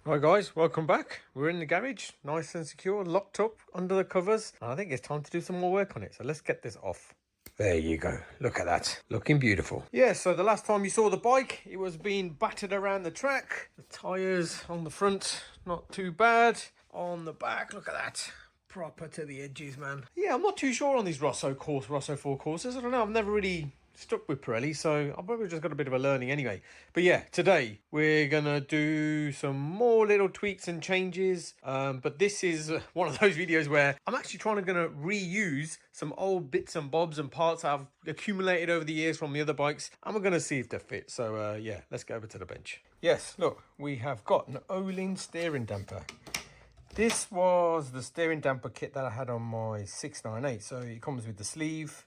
Hi guys, welcome back. We're in the garage, nice and secure, locked up under the covers. And I think it's time to do some more work on it. So let's get this off. There you go. Look at that. Looking beautiful. Yeah, so the last time you saw the bike, it was being battered around the track. The tyres on the front, not too bad. On the back, look at that. Proper to the edges, man. Yeah, I'm not too sure on these Rosso 4 courses. I don't know, I've never really stuck with Pirelli, so I've probably just got a bit of a learning anyway. But yeah, today we're gonna do some more little tweaks and changes. But this is one of those videos where I'm actually gonna reuse some old bits and bobs and parts I've accumulated over the years from the other bikes, and we're gonna see if they fit. So yeah, let's go over to the bench. Yes, look, we have got an Öhlins steering damper. This was the steering damper kit that I had on my 698. So it comes with the sleeve.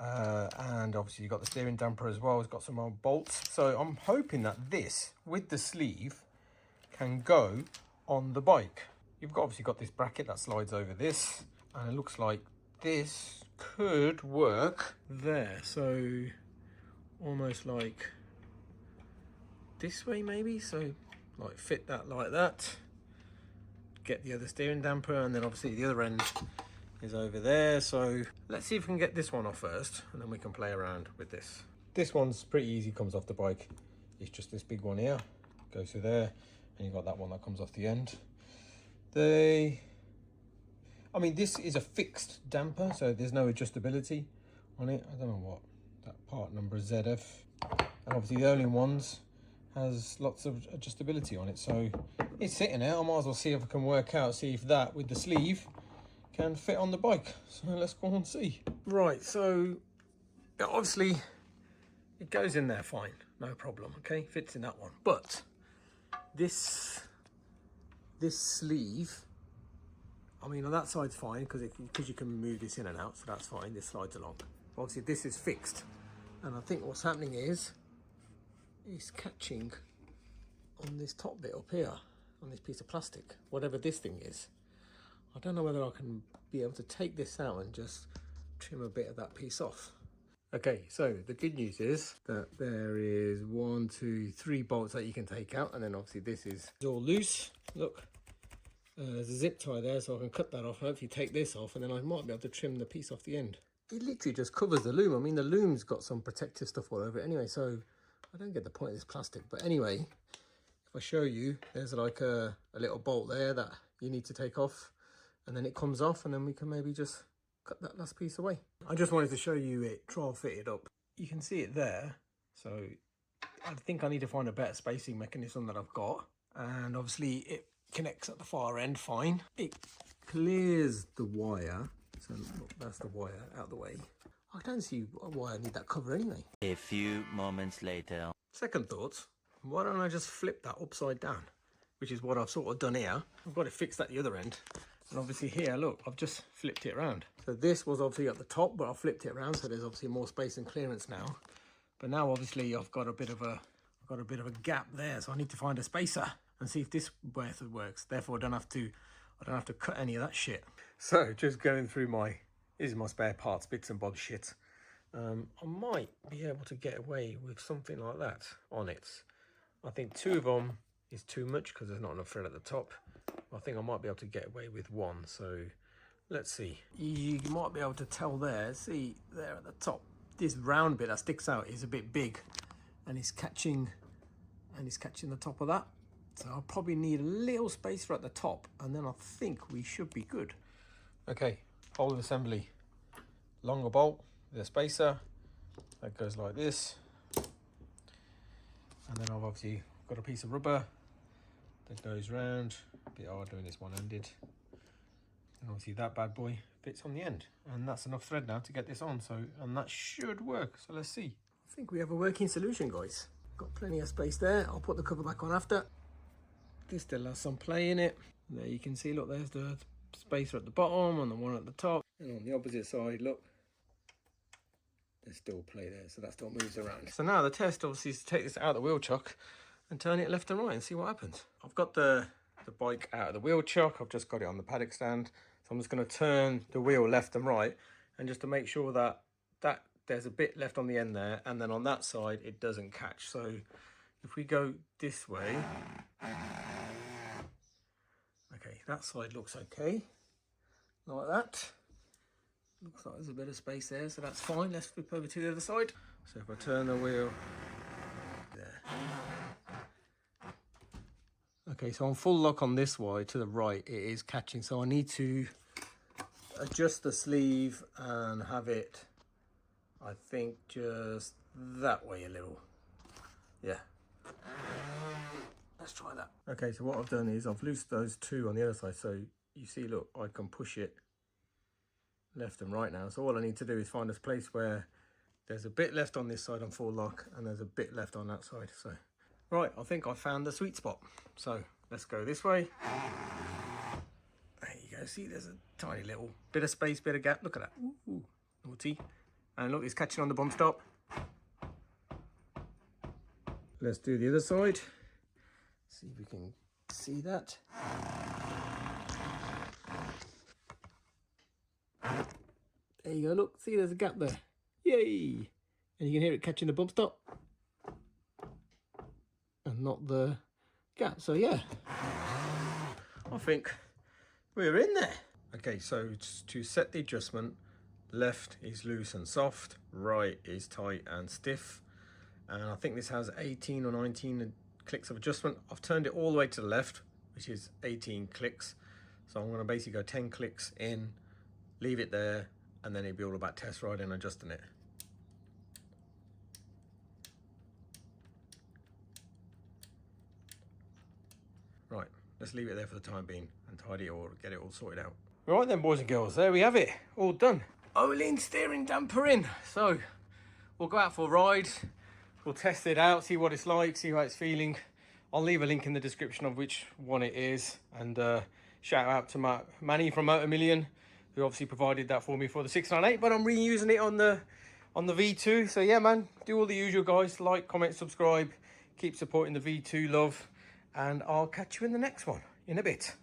And obviously you've got the steering damper as well. It's got some old bolts. So I'm hoping that this, with the sleeve, can go on the bike. You've obviously got this bracket that slides over this. And it looks like this could work there. So almost like this way maybe. So like fit that like that. Get the other steering damper, and then obviously the other end is over there. So let's see if we can get this one off first, and then we can play around with this. This one's pretty easy, comes off the bike. It's just this big one here, goes through there, and you've got that one that comes off the end. I mean, this is a fixed damper, so there's no adjustability on it. I don't know what that part number is, ZF. And obviously the Öhlins ones has lots of adjustability on it, so it's sitting there. I might as well see if I can work out, see if that with the sleeve can fit on the bike. So let's go and see. Right, so obviously it goes in there fine, no problem. Okay, fits in that one, but this sleeve, I mean, on that side's fine because you can move this in and out, so that's fine. This slides along. Obviously this is fixed, and I think what's happening is it's catching on this top bit up here, on this piece of plastic, whatever this thing is. I don't know whether I can be able to take this out and just trim a bit of that piece off. Okay, so the good news is that there is 1, 2, 3 bolts that you can take out, and then obviously this is all loose. Look, there's a zip tie there, so I can cut that off and hopefully take this off, and then I might be able to trim the piece off the end. It literally just covers the loom. I mean, the loom's got some protective stuff all over it anyway, so I don't get the point of this plastic. But anyway, if I show you, there's like a little bolt there that you need to take off, and then it comes off, and then we can maybe just cut that last piece away. I just wanted to show you it trial fitted up. You can see it there. So I think I need to find a better spacing mechanism that I've got. And obviously it connects at the far end fine. It clears the wire. So look, that's the wire out of the way. I don't see why I need that cover anyway. A few moments later. Second thoughts, why don't I just flip that upside down? Which is what I've sort of done here. I've got it fixed at the other end. And obviously here, look, I've just flipped it around. So this was obviously at the top, but I flipped it around, so there's obviously more space and clearance now. But now obviously I've got a bit of a gap there, so I need to find a spacer and see if this method works. Therefore I don't have to cut any of that shit. So just going through this is my spare parts, bits and bobs shit. I might be able to get away with something like that on it. I think 2 of them is too much because there's not enough thread at the top. I think I might be able to get away with 1. So let's see. You might be able to tell there, see there at the top, this round bit that sticks out is a bit big, and it's catching the top of that. So I'll probably need a little spacer at the top, and then I think we should be good. Okay, whole of assembly. Longer bolt with a spacer that goes like this, and then I've obviously got a piece of rubber that goes round. A bit hard doing this one-handed, and obviously that bad boy fits on the end, and that's enough thread now to get this on. So, and that should work. So let's see. I think we have a working solution, guys. Got plenty of space there. I'll put the cover back on after. This still has some play in it. There you can see, look, there's the spacer at the bottom and the one at the top, and on the opposite side, look, there's still play there, so that still moves around. So now the test obviously is to take this out of the wheel chuck and turn it left and right and see what happens. I've got the bike out of the wheel chuck. I've just got it on the paddock stand, so I'm just going to turn the wheel left and right, and just to make sure that there's a bit left on the end there, and then on that side it doesn't catch. So if we go this way, That side looks okay, like that. Looks like there's a bit of space there, so that's fine. Let's flip over to the other side. So if I turn the wheel, there. Okay, so on full lock on this wide to the right, it is catching. So I need to adjust the sleeve and have it, I think, just that way a little. Yeah. Let's try that. Okay, so what I've done is I've loosed those two on the other side. So you see, look, I can push it left and right now. So all I need to do is find this place where there's a bit left on this side on full lock and there's a bit left on that side. So right, I think I found the sweet spot. So let's go this way. There you go. See, there's a tiny little bit of space, bit of gap. Look at that. Ooh, naughty. And look, it's catching on the bump stop. Let's do the other side. See if we can see that. There you go, look, see there's a gap there. Yay! And you can hear it catching the bump stop. And not the gap, so yeah. I think we're in there. Okay, so to set the adjustment, left is loose and soft, right is tight and stiff. And I think this has 18 or 19 clicks of adjustment. I've turned it all the way to the left, which is 18 clicks. So I'm going to basically go 10 clicks in, leave it there, and then it'll be all about test riding and adjusting it. Right, let's leave it there for the time being and tidy it or get it all sorted out. Right then, boys and girls, there we have it, all done. Öhlins steering damper in. So we'll go out for a ride. We'll test it out, see what it's like, see how it's feeling. I'll leave a link in the description of which one it is. And shout out to Manny from Motor Million, who obviously provided that for me for the 698. But I'm reusing it on the V2. So yeah, man, do all the usual, guys. Like, comment, subscribe. Keep supporting the V2 love. And I'll catch you in the next one in a bit.